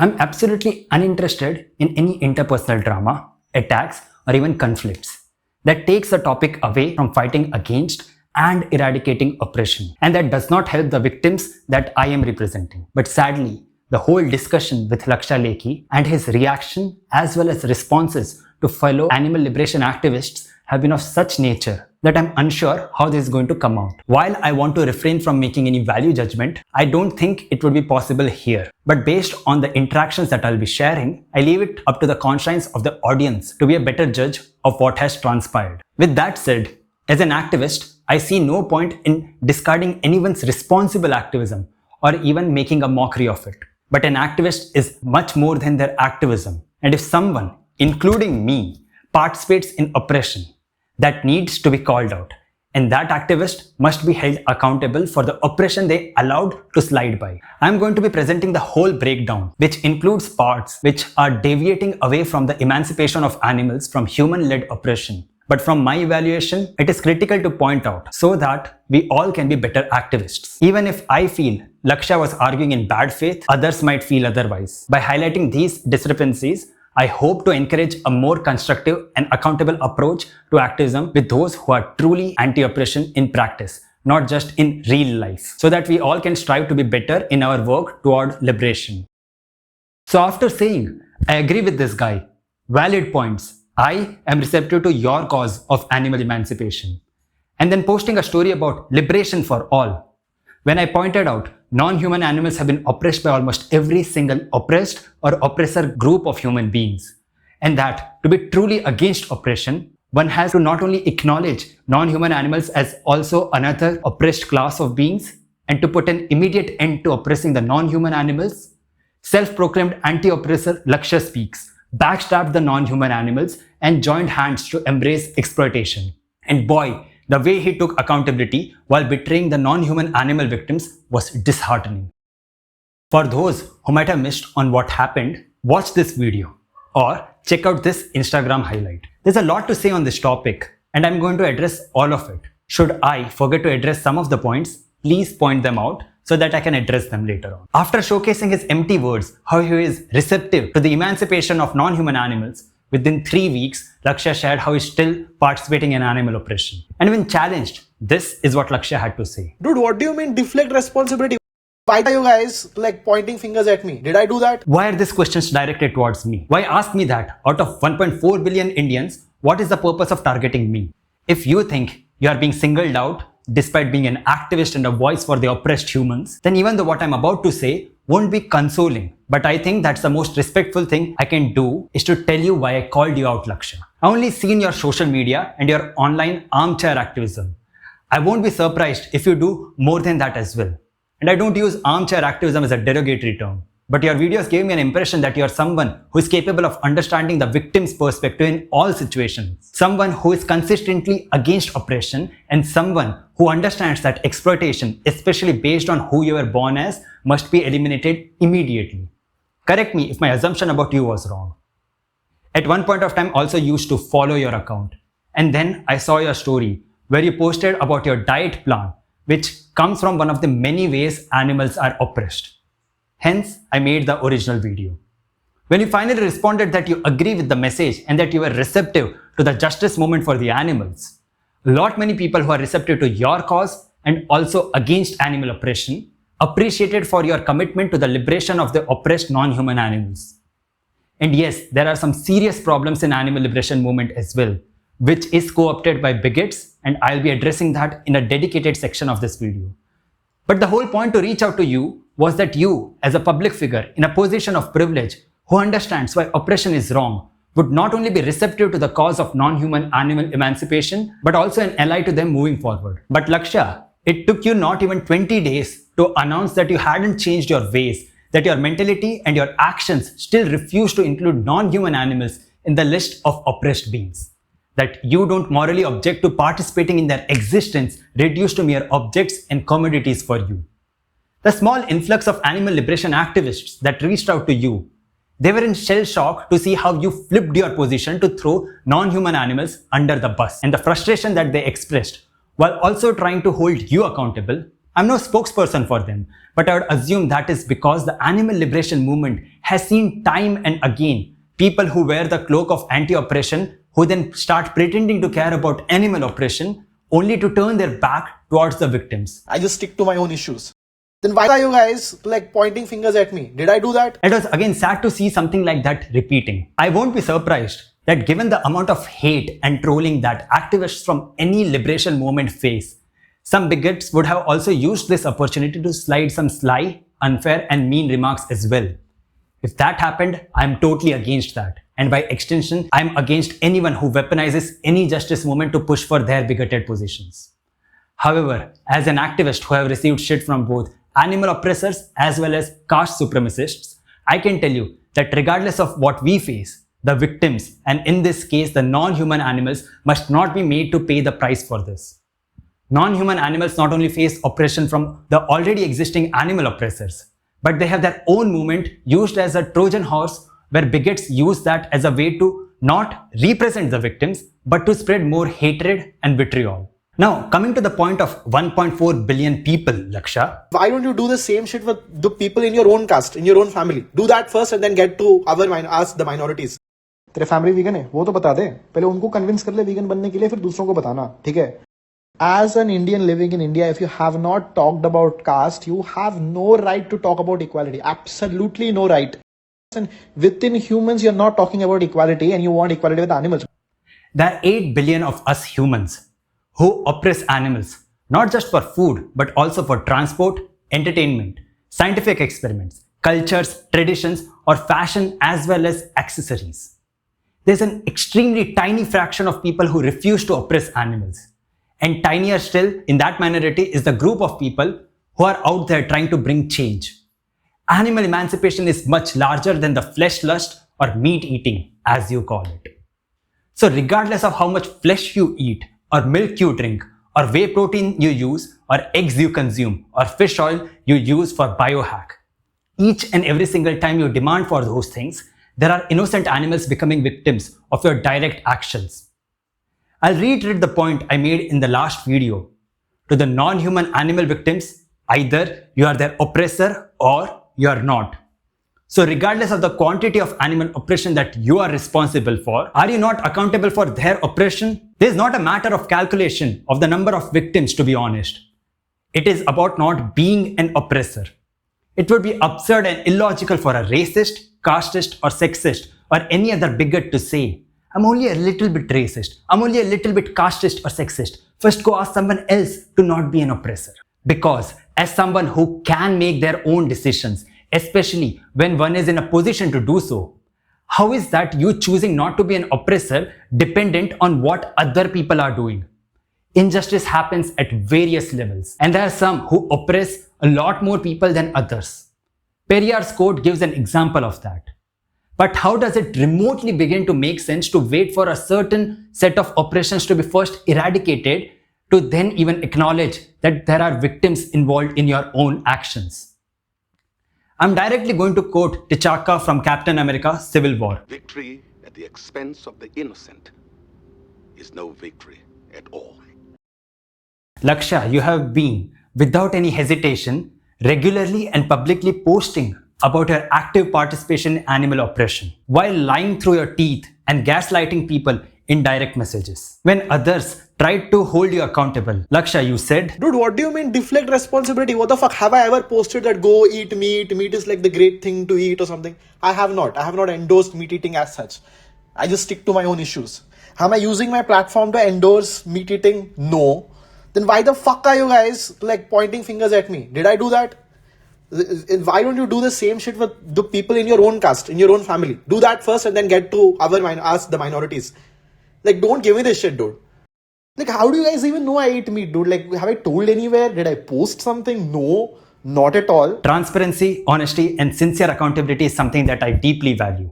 I'm absolutely uninterested in any interpersonal drama, attacks, or even conflicts that takes the topic away from fighting against and eradicating oppression, and that does not help the victims that I am representing. But sadly, the whole discussion with Lakhshya and his reaction as well as responses to fellow animal liberation activists have been of such nature that I'm unsure how this is going to come out. While I want to refrain from making any value judgment, I don't think it would be possible here. But based on the interactions that I'll be sharing, I leave it up to the conscience of the audience to be a better judge of what has transpired. With that said, as an activist, I see no point in discarding anyone's responsible activism or even making a mockery of it. But an activist is much more than their activism. And if someone, including me, participates in oppression, that needs to be called out. And that activist must be held accountable for the oppression they allowed to slide by. I'm going to be presenting the whole breakdown, which includes parts which are deviating away from the emancipation of animals from human-led oppression. But from my evaluation, it is critical to point out so that we all can be better activists. Even if I feel Lakhshya was arguing in bad faith, others might feel otherwise. By highlighting these discrepancies, I hope to encourage a more constructive and accountable approach to activism with those who are truly anti-oppression in practice, not just in real life, so that we all can strive to be better in our work toward liberation. So after saying, I agree with this guy, valid points, I am receptive to your cause of animal emancipation, and then posting a story about liberation for all, when I pointed out non-human animals have been oppressed by almost every single oppressed or oppressor group of human beings, and that to be truly against oppression, one has to not only acknowledge non-human animals as also another oppressed class of beings, and to put an immediate end to oppressing the non-human animals, self-proclaimed anti-oppressor Lakhshya speaks, backstabbed the non-human animals and joined hands to embrace exploitation. And boy, the way he took accountability while betraying the non-human animal victims was disheartening. For those who might have missed on what happened, watch this video or check out this Instagram highlight. There's a lot to say on this topic, and I'm going to address all of it. Should I forget to address some of the points, please point them out so that I can address them later on. After showcasing his empty words, how he is receptive to the emancipation of non-human animals, within 3 weeks, Lakhshya shared how he's still participating in animal oppression. And when challenged, this is what Lakhshya had to say. Dude, what do you mean deflect responsibility? Why are you guys like pointing fingers at me? Did I do that? Why are these questions directed towards me? Why ask me that? Out of 1.4 billion Indians, what is the purpose of targeting me? If you think you are being singled out despite being an activist and a voice for the oppressed humans, then even though what I'm about to say won't be consoling, but I think that's the most respectful thing I can do is to tell you why I called you out, Lakhshya. I only seen your social media and your online armchair activism. I won't be surprised if you do more than that as well. And I don't use armchair activism as a derogatory term. But your videos gave me an impression that you are someone who is capable of understanding the victim's perspective in all situations. Someone who is consistently against oppression, and someone who understands that exploitation, especially based on who you were born as, must be eliminated immediately. Correct me if my assumption about you was wrong. At one point of time, I also used to follow your account. And then I saw your story where you posted about your diet plan, which comes from one of the many ways animals are oppressed. Hence, I made the original video. When you finally responded that you agree with the message and that you were receptive to the justice movement for the animals, many people who are receptive to your cause and also against animal oppression appreciated for your commitment to the liberation of the oppressed non-human animals. And yes, there are some serious problems in animal liberation movement as well, which is co-opted by bigots, and I'll be addressing that in a dedicated section of this video. But the whole point to reach out to you was that you, as a public figure in a position of privilege who understands why oppression is wrong, would not only be receptive to the cause of non-human animal emancipation, but also an ally to them moving forward. But Lakhshya, it took you not even 20 days to announce that you hadn't changed your ways, that your mentality and your actions still refuse to include non-human animals in the list of oppressed beings. That you don't morally object to participating in their existence reduced to mere objects and commodities for you. The small influx of animal liberation activists that reached out to you, they were in shell shock to see how you flipped your position to throw non-human animals under the bus, and the frustration that they expressed while also trying to hold you accountable. I'm no spokesperson for them, but I would assume that is because the animal liberation movement has seen time and again people who wear the cloak of anti-oppression who then start pretending to care about animal oppression only to turn their back towards the victims. I just stick to my own issues. Then why are you guys like pointing fingers at me? Did I do that? It was again sad to see something like that repeating. I won't be surprised that given the amount of hate and trolling that activists from any liberation movement face, some bigots would have also used this opportunity to slide some sly, unfair and mean remarks as well. If that happened, I am totally against that. And by extension, I am against anyone who weaponizes any justice movement to push for their bigoted positions. However, as an activist who have received shit from both animal oppressors as well as caste supremacists, I can tell you that regardless of what we face, the victims, and in this case the non-human animals, must not be made to pay the price for this. Non-human animals not only face oppression from the already existing animal oppressors, but they have their own movement used as a Trojan horse where bigots use that as a way to not represent the victims, but to spread more hatred and vitriol. Now, coming to the point of 1.4 billion people, Lakhshya. Why don't you do the same shit with the people in your own caste, in your own family? Do that first and then get to ask the minorities. तेरे family vegan है वो तो बता दे, पहले उनको convince कर ले vegan बनने के लिए, फिर दूसरों को बताना, ठीक है? As an Indian living in India, if you have not talked about caste, you have no right to talk about equality. Absolutely no right. And within humans, you're not talking about equality and you want equality with animals. There are 8 billion of us humans who oppress animals, not just for food, but also for transport, entertainment, scientific experiments, cultures, traditions, or fashion, as well as accessories. There's an extremely tiny fraction of people who refuse to oppress animals. And tinier still in that minority is the group of people who are out there trying to bring change. Animal emancipation is much larger than the flesh lust or meat eating, as you call it. So regardless of how much flesh you eat, or milk you drink, or whey protein you use, or eggs you consume, or fish oil you use for biohack, each and every single time you demand for those things, there are innocent animals becoming victims of your direct actions. I'll reiterate the point I made in the last video. To the non-human animal victims, either you are their oppressor or you are not. So regardless of the quantity of animal oppression that you are responsible for, are you not accountable for their oppression? This is not a matter of calculation of the number of victims, to be honest. It is about not being an oppressor. It would be absurd and illogical for a racist, casteist or sexist or any other bigot to say, I'm only a little bit racist, I'm only a little bit casteist or sexist. First go ask someone else to not be an oppressor. Because as someone who can make their own decisions, especially when one is in a position to do so, how is that you choosing not to be an oppressor dependent on what other people are doing? Injustice happens at various levels, and there are some who oppress a lot more people than others. Periyar's quote gives an example of that. But how does it remotely begin to make sense to wait for a certain set of oppressions to be first eradicated to then even acknowledge that there are victims involved in your own actions? I'm directly going to quote T'Chaka from Captain America: Civil War. Victory at the expense of the innocent is no victory at all. Lakhshya, you have been, without any hesitation, regularly and publicly posting about your active participation in animal oppression, while lying through your teeth and gaslighting people in direct messages. When others tried to hold you accountable, Lakhshya, you said, Dude, what do you mean deflect responsibility? What the fuck? Have I ever posted that go eat meat? Meat is like the great thing to eat or something? I have not. I have not endorsed meat eating as such. I just stick to my own issues. Am I using my platform to endorse meat eating? No. Then why the fuck are you guys like pointing fingers at me? Did I do that? Why don't you do the same shit with the people in your own caste, in your own family? Do that first and then get to ask the minorities. Like, don't give me this shit, dude. Like, how do you guys even know I ate meat, dude? Like, have I told anywhere? Did I post something? No, not at all. Transparency, honesty, and sincere accountability is something that I deeply value.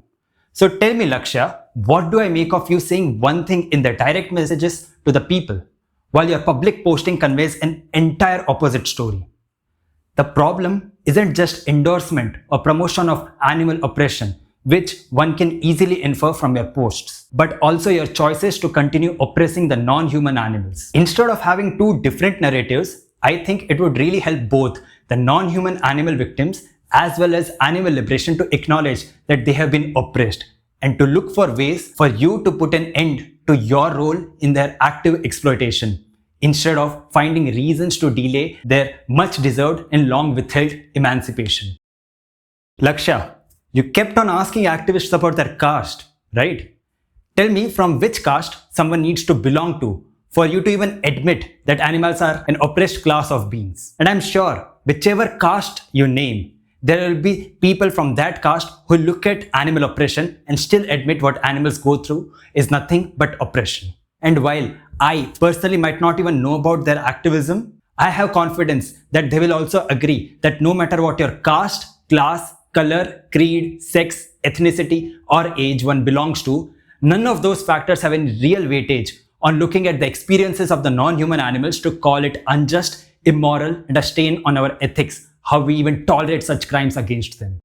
So tell me, Lakhshya, what do I make of you saying one thing in the direct messages to the people, while your public posting conveys an entire opposite story? The problem isn't just endorsement or promotion of animal oppression, which one can easily infer from your posts, but also your choices to continue oppressing the non-human animals. Instead of having two different narratives, I think it would really help both the non-human animal victims as well as animal liberation to acknowledge that they have been oppressed and to look for ways for you to put an end to your role in their active exploitation instead of finding reasons to delay their much deserved and long withheld emancipation. Lakhshya, you kept on asking activists about their caste, right? Tell me from which caste someone needs to belong to for you to even admit that animals are an oppressed class of beings. And I'm sure whichever caste you name, there will be people from that caste who look at animal oppression and still admit what animals go through is nothing but oppression. And while I personally might not even know about their activism, I have confidence that they will also agree that no matter what your caste, class, color, creed, sex, ethnicity, or age one belongs to, none of those factors have any real weightage on looking at the experiences of the non-human animals to call it unjust, immoral, and a stain on our ethics, how we even tolerate such crimes against them.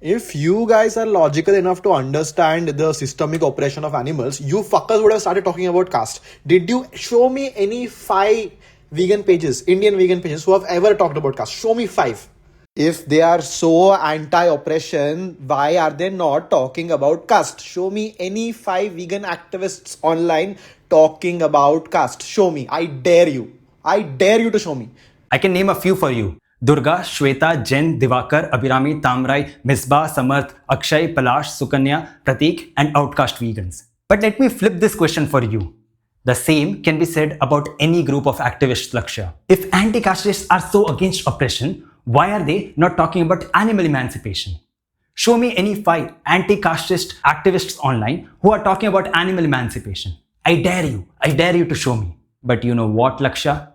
If you guys are logical enough to understand the systemic oppression of animals, you fuckers would have started talking about caste. Did you show me any 5 vegan pages, Indian vegan pages, who have ever talked about caste? Show me 5. If they are so anti-oppression, why are they not talking about caste? Show me any 5 vegan activists online talking about caste. Show me. I dare you. I dare you to show me. I can name a few for you. Durga, Shweta, Jen, Divakar, Abhirami, Tamrai, Misbah, Samarth, Akshay, Palash, Sukanya, Pratik, and outcast vegans. But let me flip this question for you. The same can be said about any group of activists, Lakhshya. If anti-casteists are so against oppression, why are they not talking about animal emancipation? Show me any 5 anti-casteist activists online who are talking about animal emancipation. I dare you to show me. But you know what, Lakhshya?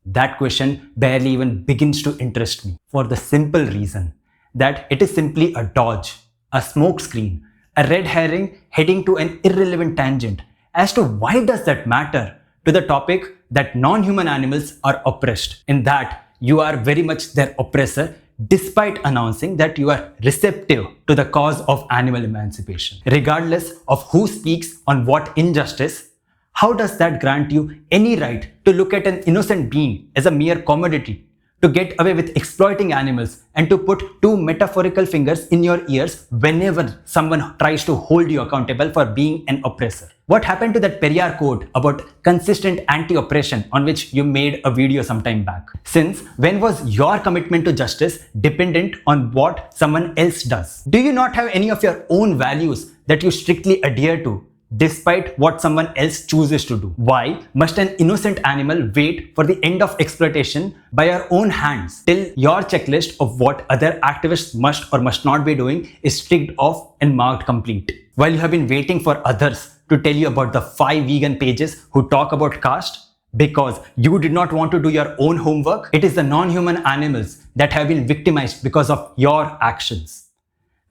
That question barely even begins to interest me for the simple reason that it is simply a dodge, a smokescreen, a red herring heading to an irrelevant tangent as to why does that matter to the topic that non-human animals are oppressed, in that you are very much their oppressor despite announcing that you are receptive to the cause of animal emancipation. Regardless of who speaks on what injustice, how does that grant you any right to look at an innocent being as a mere commodity, to get away with exploiting animals, and to put 2 metaphorical fingers in your ears whenever someone tries to hold you accountable for being an oppressor? What happened to that Periyar quote about consistent anti-oppression on which you made a video some time back? Since when was your commitment to justice dependent on what someone else does? Do you not have any of your own values that you strictly adhere to, despite what someone else chooses to do? Why must an innocent animal wait for the end of exploitation by your own hands till your checklist of what other activists must or must not be doing is ticked off and marked complete? While you have been waiting for others to tell you about the 5 vegan pages who talk about caste, because you did not want to do your own homework, it is the non-human animals that have been victimized because of your actions.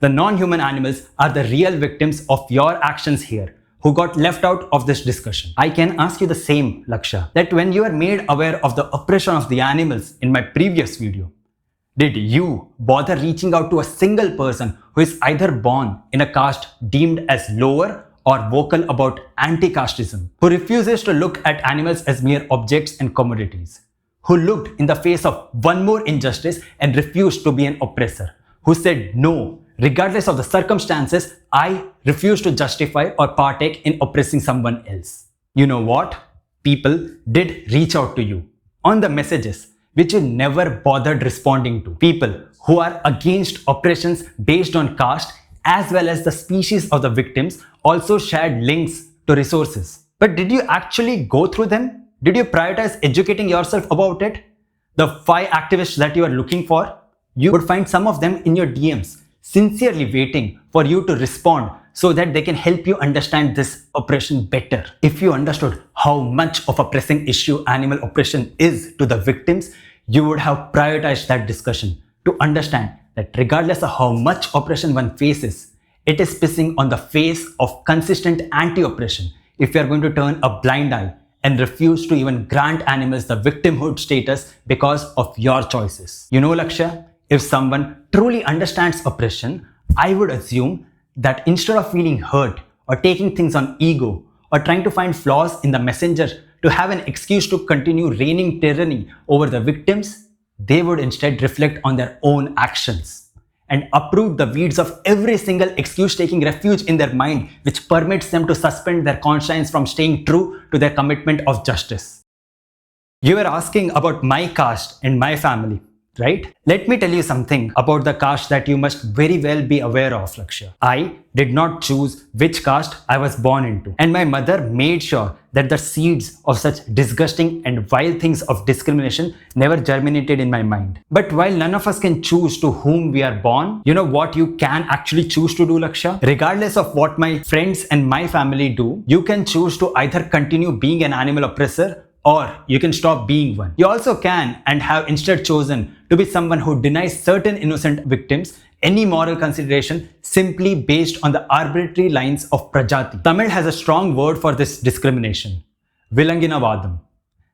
The non-human animals are the real victims of your actions here, who got left out of this discussion. I can ask you the same, Lakhshya, that when you were made aware of the oppression of the animals in my previous video, did you bother reaching out to a single person who is either born in a caste deemed as lower or vocal about anti-casteism, who refuses to look at animals as mere objects and commodities, who looked in the face of one more injustice and refused to be an oppressor, who said no, regardless of the circumstances, I refuse to justify or partake in oppressing someone else? You know what? People did reach out to you on the messages which you never bothered responding to. People who are against oppressions based on caste as well as the species of the victims also shared links to resources. But did you actually go through them? Did you prioritize educating yourself about it? The 5 activists that you are looking for, you would find some of them in your DMs, sincerely waiting for you to respond so that they can help you understand this oppression better. If you understood how much of a pressing issue animal oppression is to the victims, you would have prioritized that discussion to understand that regardless of how much oppression one faces, it is pissing on the face of consistent anti-oppression if you are going to turn a blind eye and refuse to even grant animals the victimhood status because of your choices. You know, Lakhshya, if someone truly understands oppression, I would assume that instead of feeling hurt or taking things on ego or trying to find flaws in the messenger to have an excuse to continue reigning tyranny over the victims, they would instead reflect on their own actions and uproot the weeds of every single excuse taking refuge in their mind, which permits them to suspend their conscience from staying true to their commitment of justice. You were asking about my caste and my family, right? Let me tell you something about the caste that you must very well be aware of, Lakhshya. I did not choose which caste I was born into, and my mother made sure that the seeds of such disgusting and vile things of discrimination never germinated in my mind. But while none of us can choose to whom we are born, you know what you can actually choose to do, Lakhshya? Regardless of what my friends and my family do, you can choose to either continue being an animal oppressor or you can stop being one. You also can and have instead chosen to be someone who denies certain innocent victims any moral consideration simply based on the arbitrary lines of Prajati. Tamil has a strong word for this discrimination, Vilanginavadam.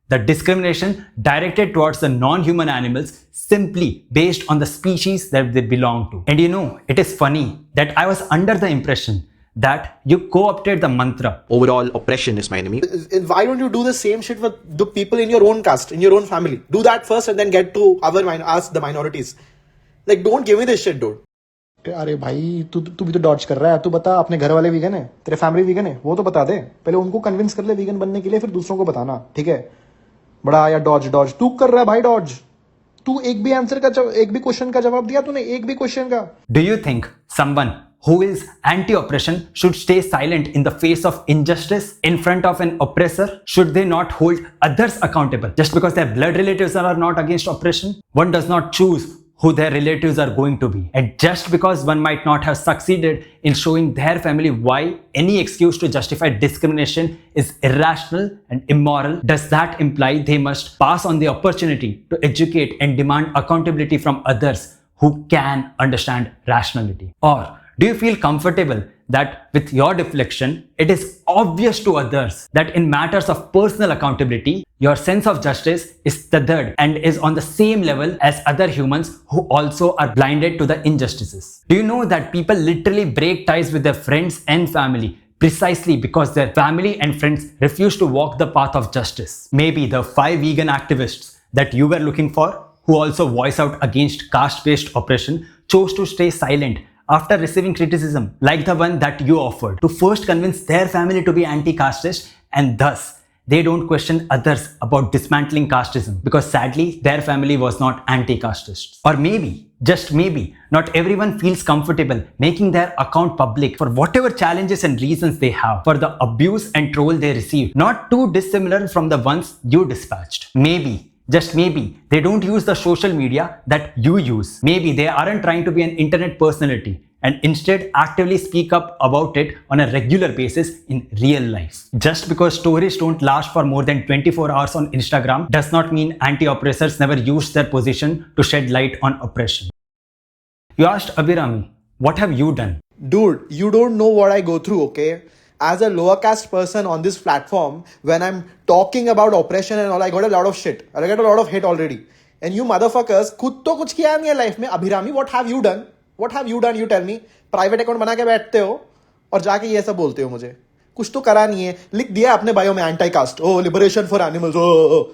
The discrimination directed towards the non-human animals simply based on the species that they belong to. And you know, it is funny that I was under the impression that you co-opted the mantra. Overall oppression is my enemy. Why don't you do the same shit with the people in your own caste, in your own family? Do that first and then get to ask the minorities. Like, don't give me this shit, dude. अरे भाई तू भी तो Dodge कर रहा है. तू बता अपने घर वाले वीगन है, तेरे फैमिली वीगन है, वो तो बता दे. पहले उनको कन्विंस कर ले वीगन बनने के लिए, फिर दूसरों को बताना. ठीक है? बड़ा या डॉज तू कर रहा है भाई. डॉज तू एक भी क्वेश्चन का जवाब दिया तूने, एक भी क्वेश्चन का. Do you think someone who is anti-oppression should stay silent in the face of injustice in front of an oppressor? Should they not hold others accountable just because their blood relatives are not against oppression? One does not choose who their relatives are going to be. And just because one might not have succeeded in showing their family why any excuse to justify discrimination is irrational and immoral, does that imply they must pass on the opportunity to educate and demand accountability from others who can understand rationality? Or do you feel comfortable that with your deflection, it is obvious to others that in matters of personal accountability, your sense of justice is tethered and is on the same level as other humans who also are blinded to the injustices? Do you know that people literally break ties with their friends and family precisely because their family and friends refuse to walk the path of justice? Maybe the 5 vegan activists that you were looking for, who also voice out against caste-based oppression, chose to stay silent after receiving criticism like the one that you offered, to first convince their family to be anti-casteist, and thus they don't question others about dismantling casteism because sadly their family was not anti-casteist. Or maybe, just maybe, not everyone feels comfortable making their account public for whatever challenges and reasons they have for the abuse and troll they received, not too dissimilar from the ones you dispatched. Maybe, just maybe, they don't use the social media that you use. Maybe they aren't trying to be an internet personality and instead actively speak up about it on a regular basis in real life. Just because stories don't last for more than 24 hours on Instagram does not mean anti-oppressors never used their position to shed light on oppression. You asked Abhirami, what have you done? Dude, you don't know what I go through, okay? As a lower caste person on this platform, when I'm talking about oppression and all, I got a lot of shit. I get a lot of hate already. And you motherfuckers, खुद तो कुछ किया नहीं है life में. Abhirami, what have you done? What have you done? You tell me. Private account बना के बैठते हो और जाके ये सब बोलते हो मुझे. कुछ तो करा नहीं है. लिख दिया अपने बायो में anti-caste. Oh, liberation for animals. Oh.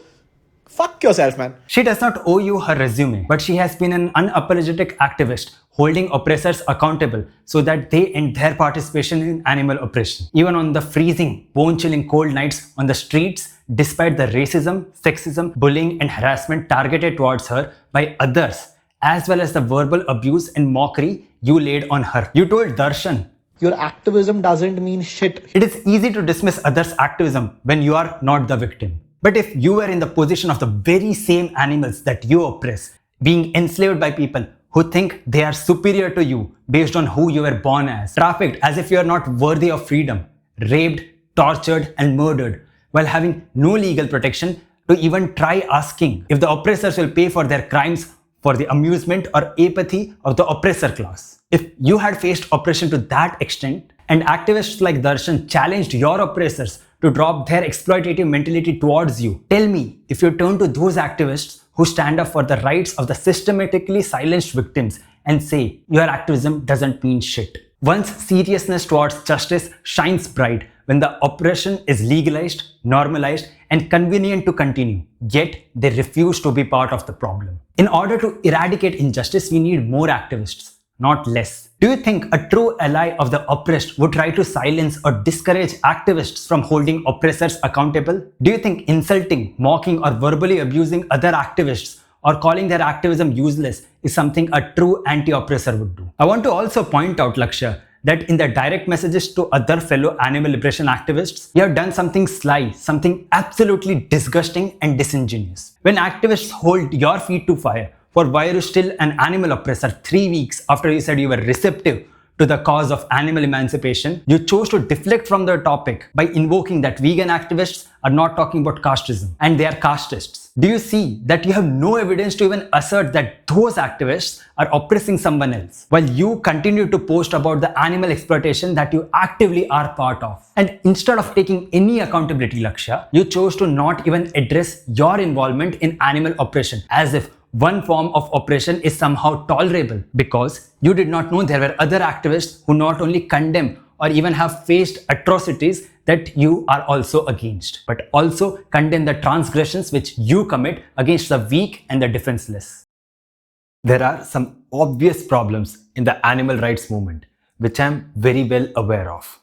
Fuck yourself, man. She does not owe you her resume, but she has been an unapologetic activist holding oppressors accountable so that they end their participation in animal oppression. Even on the freezing, bone-chilling cold nights on the streets, despite the racism, sexism, bullying and harassment targeted towards her by others, as well as the verbal abuse and mockery you laid on her. You told Darshan, Your activism doesn't mean shit. it is easy to dismiss others' activism when you are not the victim. But if you were in the position of the very same animals that you oppress, being enslaved by people who think they are superior to you based on who you were born as, trafficked as if you are not worthy of freedom, raped, tortured and murdered, while having no legal protection to even try asking if the oppressors will pay for their crimes for the amusement or apathy of the oppressor class. If you had faced oppression to that extent, and activists like Darshan challenged your oppressors to drop their exploitative mentality towards you, tell me if you turn to those activists who stand up for the rights of the systematically silenced victims and say your activism doesn't mean shit. Once seriousness towards justice shines bright when the oppression is legalized, normalized, and convenient to continue, yet they refuse to be part of the problem. In order to eradicate injustice, we need more activists, not less. Do you think a true ally of the oppressed would try to silence or discourage activists from holding oppressors accountable? Do you think insulting, mocking, or verbally abusing other activists or calling their activism useless is something a true anti-oppressor would do? I want to also point out, Lakhshya, that in the direct messages to other fellow animal liberation activists, you have done something sly, something absolutely disgusting and disingenuous. When activists hold your feet to fire for why you're still an animal oppressor 3 weeks after you said you were receptive to the cause of animal emancipation, you chose to deflect from the topic by invoking that vegan activists are not talking about casteism and they are casteists. Do you see that you have no evidence to even assert that those activists are oppressing someone else, while you continue to post about the animal exploitation that you actively are part of? And instead of taking any accountability, Lakhshya, you chose to not even address your involvement in animal oppression, as if one form of oppression is somehow tolerable, because you did not know there were other activists who not only condemn or even have faced atrocities that you are also against, but also condemn the transgressions which you commit against the weak and the defenseless. There are some obvious problems in the animal rights movement, which I am very well aware of.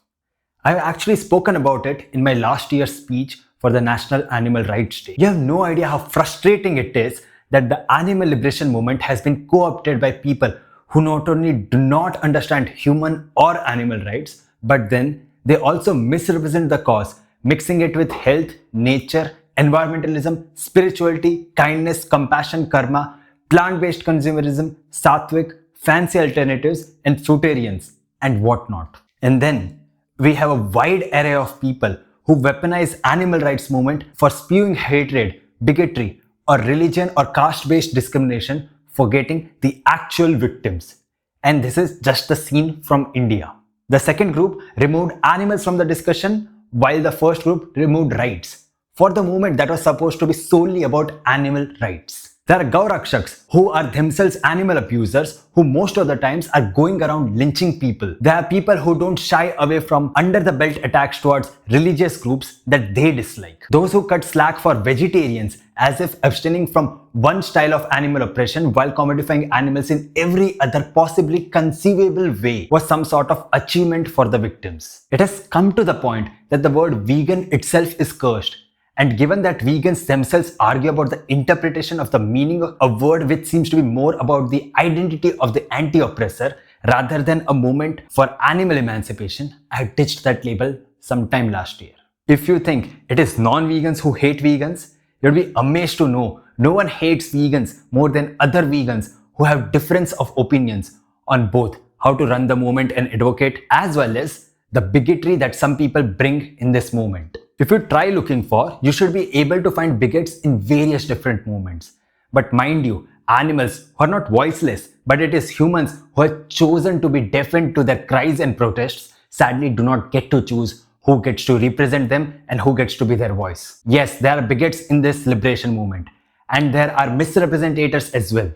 I have actually spoken about it in my last year's speech for the National Animal Rights Day. You have no idea how frustrating it is that the animal liberation movement has been co-opted by people who not only do not understand human or animal rights, but then they also misrepresent the cause, mixing it with health, nature, environmentalism, spirituality, kindness, compassion, karma, plant-based consumerism, sattvic, fancy alternatives, and fruitarians, and whatnot. And then we have a wide array of people who weaponize animal rights movement for spewing hatred, bigotry, or religion or caste-based discrimination, forgetting the actual victims. And this is just the scene from India. The second group removed animals from the discussion, while the first group removed rights for the movement that was supposed to be solely about animal rights. There are Gaurakshaks who are themselves animal abusers, who most of the times are going around lynching people. There are people who don't shy away from under the belt attacks towards religious groups that they dislike. Those who cut slack for vegetarians, as if abstaining from one style of animal oppression while commodifying animals in every other possibly conceivable way, was some sort of achievement for the victims. It has come to the point that the word vegan itself is cursed. And given that vegans themselves argue about the interpretation of the meaning of a word which seems to be more about the identity of the anti-oppressor rather than a movement for animal emancipation, I ditched that label sometime last year. If you think it is non-vegans who hate vegans, you'll be amazed to know no one hates vegans more than other vegans who have difference of opinions on both how to run the movement and advocate, as well as the bigotry that some people bring in this movement. If you try looking for, you should be able to find bigots in various different movements. But mind you, animals who are not voiceless, but it is humans who have chosen to be deafened to their cries and protests, sadly do not get to choose who gets to represent them and who gets to be their voice. Yes, there are bigots in this liberation movement, and there are misrepresentators as well.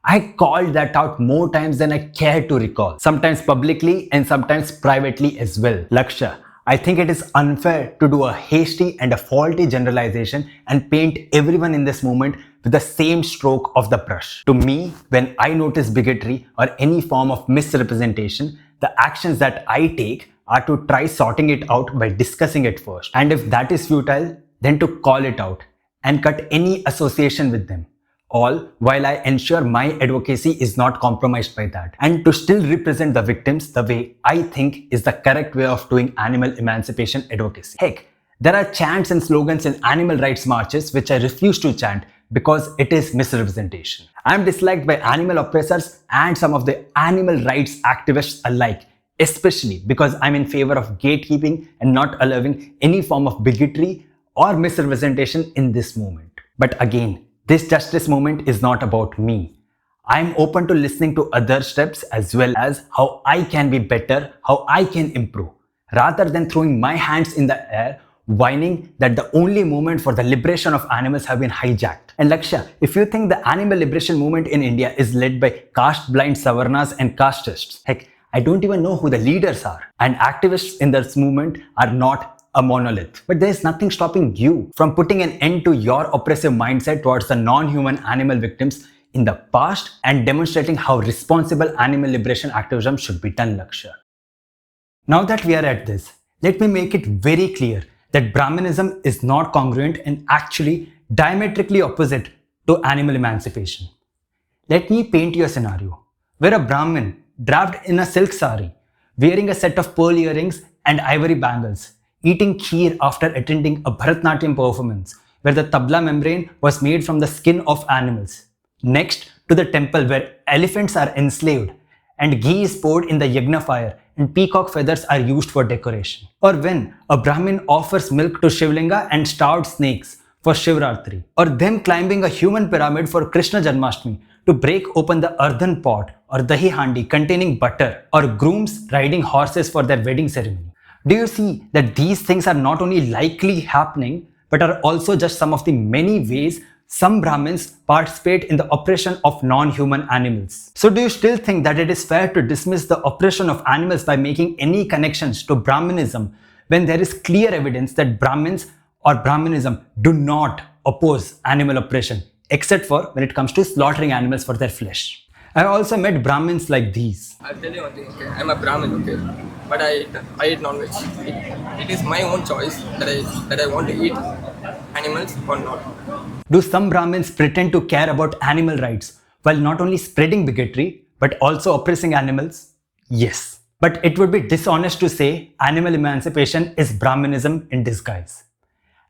I called that out more times than I care to recall, sometimes publicly and sometimes privately as well. Lakhshya, I think it is unfair to do a hasty and a faulty generalization and paint everyone in this movement with the same stroke of the brush. To me, when I notice bigotry or any form of misrepresentation, the actions that I take are to try sorting it out by discussing it first. And if that is futile, then to call it out and cut any association with them. All while I ensure my advocacy is not compromised by that, and to still represent the victims the way I think is the correct way of doing animal emancipation advocacy. Heck, there are chants and slogans in animal rights marches which I refuse to chant because it is misrepresentation. I am disliked by animal oppressors and some of the animal rights activists alike, especially because I am in favor of gatekeeping and not allowing any form of bigotry or misrepresentation in this movement. But again, this justice movement is not about me. I am open to listening to other steps as well as how I can be better, how I can improve, rather than throwing my hands in the air, whining that the only movement for the liberation of animals have been hijacked. And Lakhshya, if you think the animal liberation movement in India is led by caste-blind savarnas and casteists, heck, I don't even know who the leaders are. And activists in this movement are not a monolith. But there is nothing stopping you from putting an end to your oppressive mindset towards the non-human animal victims in the past and demonstrating how responsible animal liberation activism should be done, Lakhshya. Now that we are at this, let me make it very clear that Brahminism is not congruent and actually diametrically opposite to animal emancipation. Let me paint you a scenario where a Brahmin draped in a silk sari, wearing a set of pearl earrings and ivory bangles, eating kheer after attending a Bharatnatyam performance where the tabla membrane was made from the skin of animals, next to the temple where elephants are enslaved and ghee is poured in the yagna fire and peacock feathers are used for decoration. Or when a Brahmin offers milk to Shivlinga and starved snakes for Shivratri. Or them climbing a human pyramid for Krishna Janmashtami to break open the earthen pot or dahi handi containing butter, or grooms riding horses for their wedding ceremony. Do you see that these things are not only likely happening but are also just some of the many ways some Brahmins participate in the oppression of non-human animals? So do you still think that it is fair to dismiss the oppression of animals by making any connections to Brahminism when there is clear evidence that Brahmins or Brahminism do not oppose animal oppression, except for when it comes to slaughtering animals for their flesh? I also met Brahmins like these. I'll tell you one thing, okay? I'm a Brahmin, okay? But I eat non-veg. It is my own choice that I want to eat animals or not. Do some Brahmins pretend to care about animal rights while not only spreading bigotry but also oppressing animals? Yes. But it would be dishonest to say animal emancipation is Brahminism in disguise.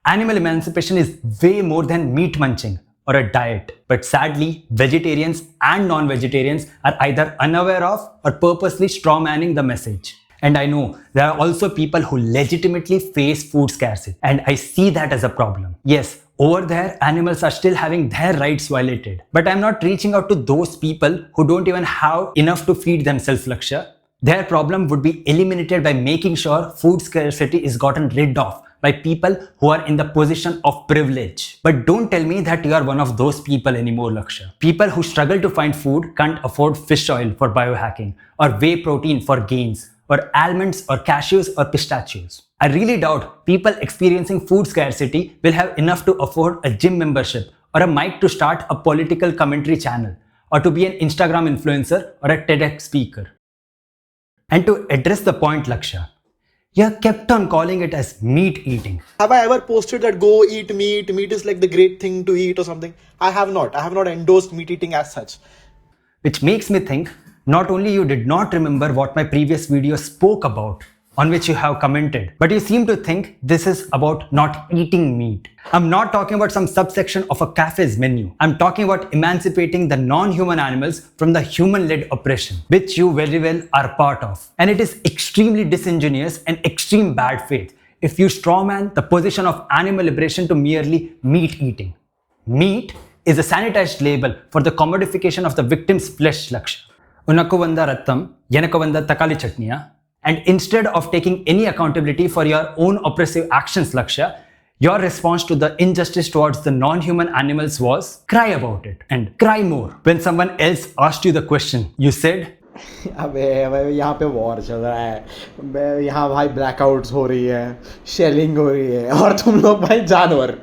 Animal emancipation is way more than meat munching or a diet. But sadly, vegetarians and non-vegetarians are either unaware of or purposely strawmanning the message. And I know there are also people who legitimately face food scarcity, and I see that as a problem. Yes, over there, animals are still having their rights violated. But I'm not reaching out to those people who don't even have enough to feed themselves, Lakhshya. Their problem would be eliminated by making sure food scarcity is gotten rid of by people who are in the position of privilege. But don't tell me that you are one of those people anymore, Lakhshya. People who struggle to find food can't afford fish oil for biohacking, or whey protein for gains, or almonds or cashews or pistachios. I really doubt people experiencing food scarcity will have enough to afford a gym membership or a mic to start a political commentary channel, or to be an Instagram influencer or a TEDx speaker. And to address the point, Lakhshya, you have kept on calling it as meat eating. Have I ever posted that go eat meat, meat is like the great thing to eat or something? I have not. I have not endorsed meat eating as such. Which makes me think, not only you did not remember what my previous video spoke about, on which you have commented, but you seem to think this is about not eating meat. I'm not talking about some subsection of a cafe's menu. I'm talking about emancipating the non-human animals from the human-led oppression, which you very well are part of. And it is extremely disingenuous and extreme bad faith if you strawman the position of animal liberation to merely meat eating. Meat is a sanitized label for the commodification of the victim's flesh, Lakhshya. Unakku vanda rattam, enakku vanda takali chutniya. And instead of taking any accountability for your own oppressive actions, Lakhshya, your response to the injustice towards the non-human animals was cry about it and cry more. When someone else asked you the question, you said, अबे यहाँ पे war चल रहा है, यहाँ भाई blackouts हो रही है, शेलिंग हो रही है, और तुम लोग भाई जानवर.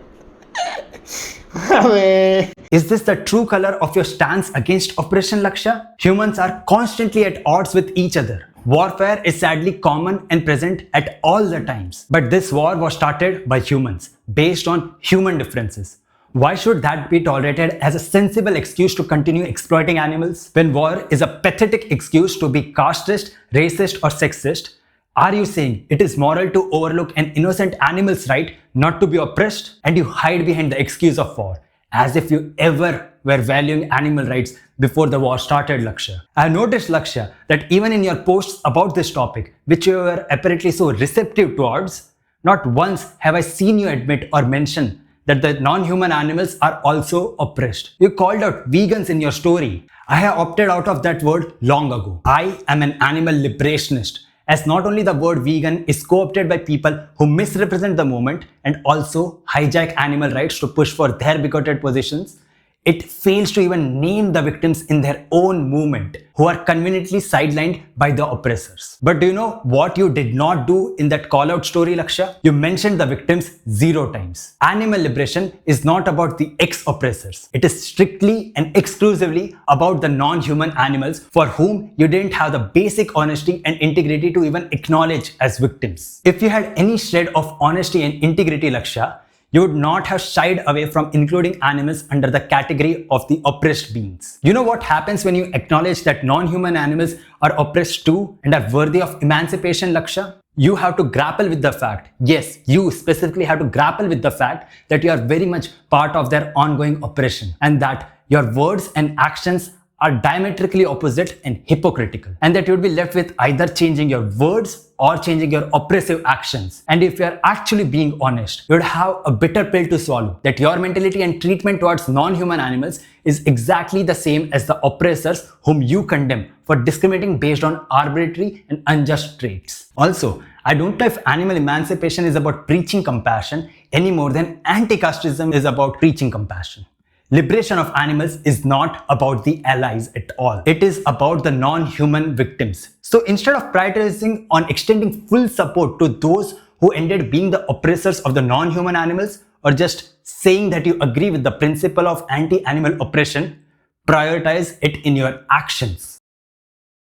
Is this the true color of your stance against oppression, Lakhshya? Humans are constantly at odds with each other. Warfare is sadly common and present at all the times. But this war was started by humans, based on human differences. Why should that be tolerated as a sensible excuse to continue exploiting animals? When war is a pathetic excuse to be casteist, racist or sexist, are you saying it is moral to overlook an innocent animal's right not to be oppressed? And you hide behind the excuse of war, as if you ever were valuing animal rights before the war started, Lakhshya. I have noticed, Lakhshya, that even in your posts about this topic, which you were apparently so receptive towards, not once have I seen you admit or mention that the non-human animals are also oppressed. You called out vegans in your story. I have opted out of that word long ago. I am an animal liberationist, as not only the word vegan is co-opted by people who misrepresent the movement and also hijack animal rights to push for their bigoted positions. It fails to even name the victims in their own movement, who are conveniently sidelined by the oppressors. But do you know what you did not do in that call-out story, Lakhshya? You mentioned the victims 0 times. Animal liberation is not about the ex-oppressors. It is strictly and exclusively about the non-human animals for whom you didn't have the basic honesty and integrity to even acknowledge as victims. If you had any shred of honesty and integrity, Lakhshya, you would not have shied away from including animals under the category of the oppressed beings. You know what happens when you acknowledge that non-human animals are oppressed too and are worthy of emancipation, Lakhshya? You have to grapple with the fact, yes, you specifically have to grapple with the fact that you are very much part of their ongoing oppression and that your words and actions are diametrically opposite and hypocritical, and that you would be left with either changing your words or changing your oppressive actions. And if you are actually being honest, you would have a bitter pill to swallow, that your mentality and treatment towards non-human animals is exactly the same as the oppressors whom you condemn for discriminating based on arbitrary and unjust traits. Also, I don't know if animal emancipation is about preaching compassion any more than anti-casteism is about preaching compassion. Liberation of animals is not about the allies at all. It is about the non-human victims. So instead of prioritizing on extending full support to those who ended being the oppressors of the non-human animals, or just saying that you agree with the principle of anti-animal oppression, prioritize it in your actions.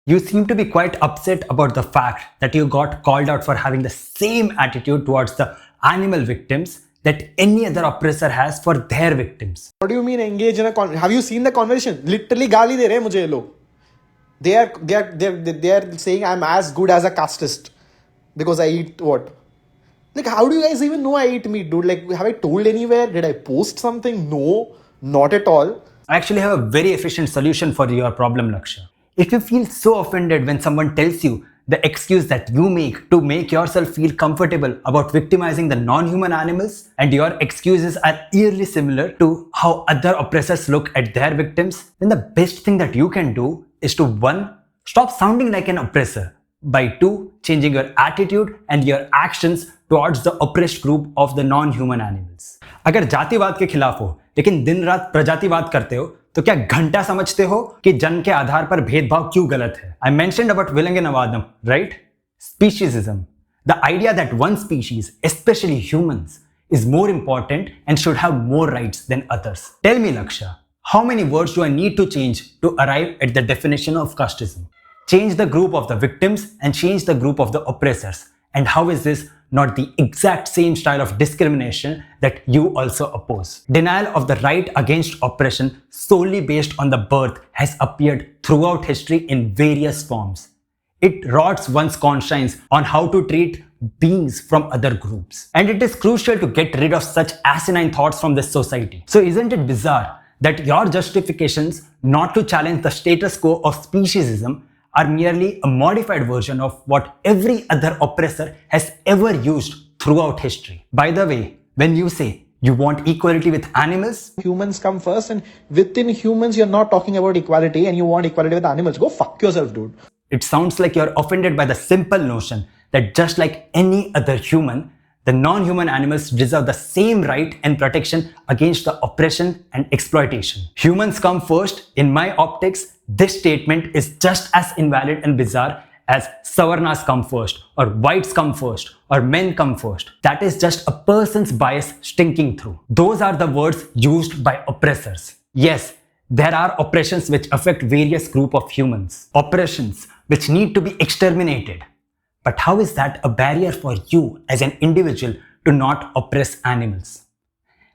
You seem to be quite upset about the fact that you got called out for having the same attitude towards the animal victims that any other oppressor has for their victims. What do you mean engage in a have you seen the conversation? Literally गाली दे रहे हैं मुझे ये लोग. They are saying I'm as good as a casteist because I eat what? Like, how do you guys even know I eat meat, dude? Like, have I told anywhere? Did I post something? No, not at all. I actually have a very efficient solution for your problem, Lakhshya. If you feel so offended when someone tells you the excuse that you make to make yourself feel comfortable about victimizing the non-human animals, and your excuses are eerily similar to how other oppressors look at their victims, then the best thing that you can do is to 1. Stop sounding like an oppressor, by 2. changing your attitude and your actions towards the oppressed group of the non-human animals. अगर जातिवाद के खिलाफ हो लेकिन दिन रात प्रजातिवाद करते हो तो क्या घंटा समझते हो कि जन्म के आधार पर भेदभाव क्यों गलत है? I mentioned about Vilanganavadam, right? Speciesism. The idea that one species, especially humans, is more important and should have more rights than others. Tell me, Lakhshya, how many words do I need to change to arrive at the definition of casteism? Change the group of the victims and change the group of the oppressors. And how is this not the exact same style of discrimination that you also oppose? Denial of the right against oppression solely based on the birth has appeared throughout history in various forms. It rots one's conscience on how to treat beings from other groups. And it is crucial to get rid of such asinine thoughts from this society. So isn't it bizarre that your justifications not to challenge the status quo of speciesism are merely a modified version of what every other oppressor has ever used throughout history? By the way, when you say you want equality with animals, Humans come first, and within humans, you're not talking about equality and you want equality with animals. Go fuck yourself, dude. it sounds like you're offended by the simple notion that just like any other human, the non-human animals deserve the same right and protection against the oppression and exploitation. Humans come first. In my optics, this statement is just as invalid and bizarre as Savarnas come first, or whites come first, or men come first. That is just a person's bias stinking through. Those are the words used by oppressors. Yes, there are oppressions which affect various group of humans. Oppressions which need to be exterminated. But how is that a barrier for you as an individual to not oppress animals?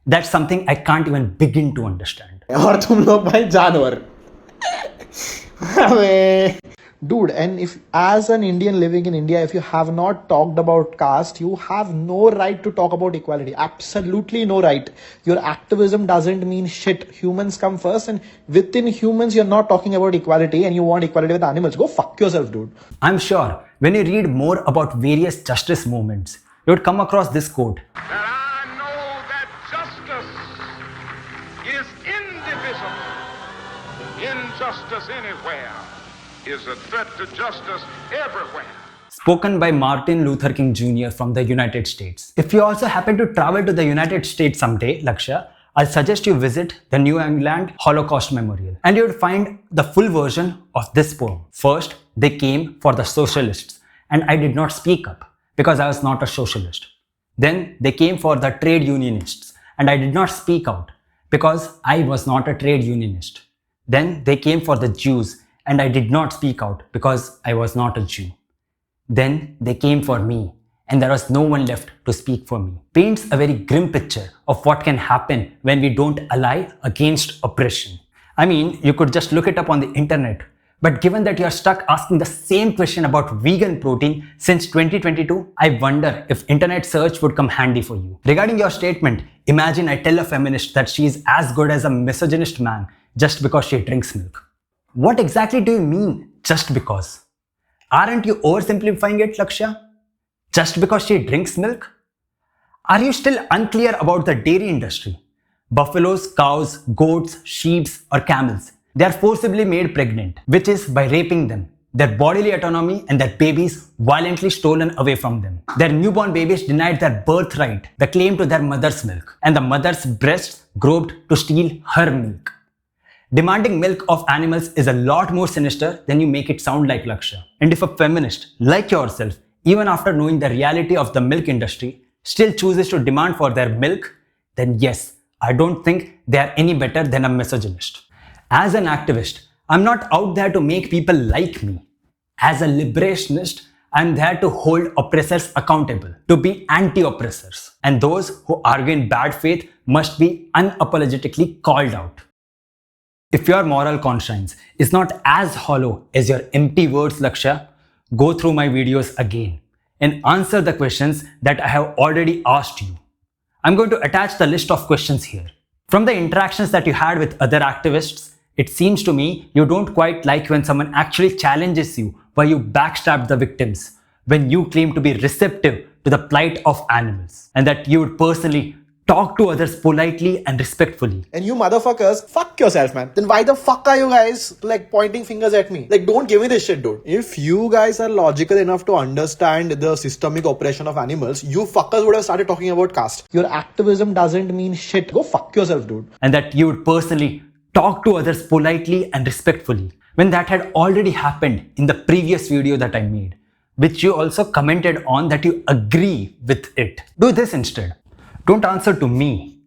That's something I can't even begin to understand. और तुम लोग भाई जानवर. अबे. Dude, and if as an Indian living in India, if you have not talked about caste, you have no right to talk about equality. Absolutely no right. Your activism doesn't mean shit. Humans come first, and within humans, you're not talking about equality and you want equality with animals. Go fuck yourself, dude. I'm sure when you read more about various justice movements, you would come across this quote. That I know that justice is indivisible. Injustice anywhere is a threat to justice everywhere. Spoken by Martin Luther King Jr. from the United States. If you also happen to travel to the United States someday, Lakhshya, I'll suggest you visit the New England Holocaust Memorial and you would find the full version of this poem. First, they came for the socialists and I did not speak up because I was not a socialist. Then they came for the trade unionists and I did not speak out because I was not a trade unionist. Then they came for the Jews and I did not speak out because I was not a Jew. Then they came for me and there was no one left to speak for me. Paints a very grim picture of what can happen when we don't ally against oppression. I mean, you could just look it up on the internet. But given that you're stuck asking the same question about vegan protein since 2022, I wonder if internet search would come handy for you. Regarding your statement, imagine I tell a feminist that she is as good as a misogynist man just because she drinks milk. What exactly do you mean, just because? Aren't you oversimplifying it, Lakhshya? Just because she drinks milk? Are you still unclear about the dairy industry? Buffaloes, cows, goats, sheep, or camels. They are forcibly made pregnant, which is by raping them. Their bodily autonomy and their babies violently stolen away from them. Their newborn babies denied their birthright, the claim to their mother's milk, and the mother's breasts groped to steal her milk. Demanding milk of animals is a lot more sinister than you make it sound like, Lakhshya. And if a feminist, like yourself, even after knowing the reality of the milk industry, still chooses to demand for their milk, then yes, I don't think they are any better than a misogynist. As an activist, I'm not out there to make people like me. As a liberationist, I'm there to hold oppressors accountable, to be anti-oppressors. And those who argue in bad faith must be unapologetically called out. If your moral conscience is not as hollow as your empty words, Lakhshya, go through my videos again and answer the questions that I have already asked you. I'm going to attach the list of questions here. From the interactions that you had with other activists, it seems to me you don't quite like when someone actually challenges you why you backstabbed the victims, when you claim to be receptive to the plight of animals, and that you would personally talk to others politely and respectfully. And you motherfuckers, fuck yourself, man. Then why the fuck are you guys like pointing fingers at me? Like, don't give me this shit, dude. If you guys are logical enough to understand the systemic oppression of animals, you fuckers would have started talking about caste. Your activism doesn't mean shit. Go fuck yourself, dude. And that you would personally talk to others politely and respectfully, when that had already happened in the previous video that I made, which you also commented on that you agree with it. Do this instead. Don't answer to me.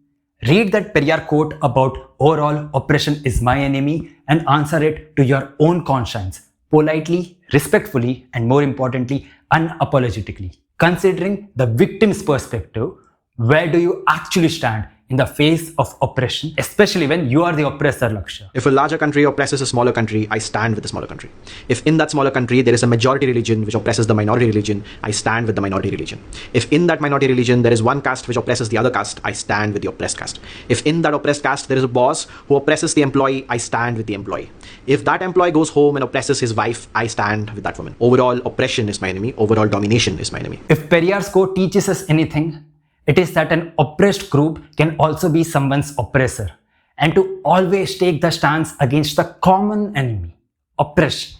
Read that Periyar quote about overall oppression is my enemy and answer it to your own conscience, politely, respectfully, and more importantly, unapologetically. Considering the victim's perspective, where do you actually stand in the face of oppression, especially when you are the oppressor, Lakhshya? If a larger country oppresses a smaller country, I stand with the smaller country. If in that smaller country there is a majority religion which oppresses the minority religion, I stand with the minority religion. If in that minority religion there is one caste which oppresses the other caste, I stand with the oppressed caste. If in that oppressed caste there is a boss who oppresses the employee, I stand with the employee. If that employee goes home and oppresses his wife, I stand with that woman. Overall oppression is my enemy. Overall domination is my enemy. If Periyar's quote teaches us anything, it is that an oppressed group can also be someone's oppressor, and to always take the stance against the common enemy, oppression.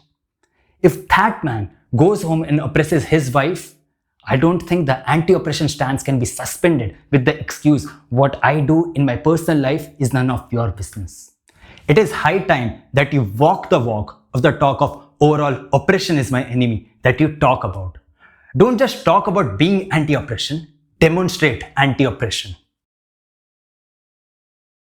If that man goes home and oppresses his wife, I don't think the anti-oppression stance can be suspended with the excuse, what I do in my personal life is none of your business. It is high time that you walk the walk of the talk of overall oppression is my enemy that you talk about. Don't just talk about being anti-oppression, demonstrate anti-oppression.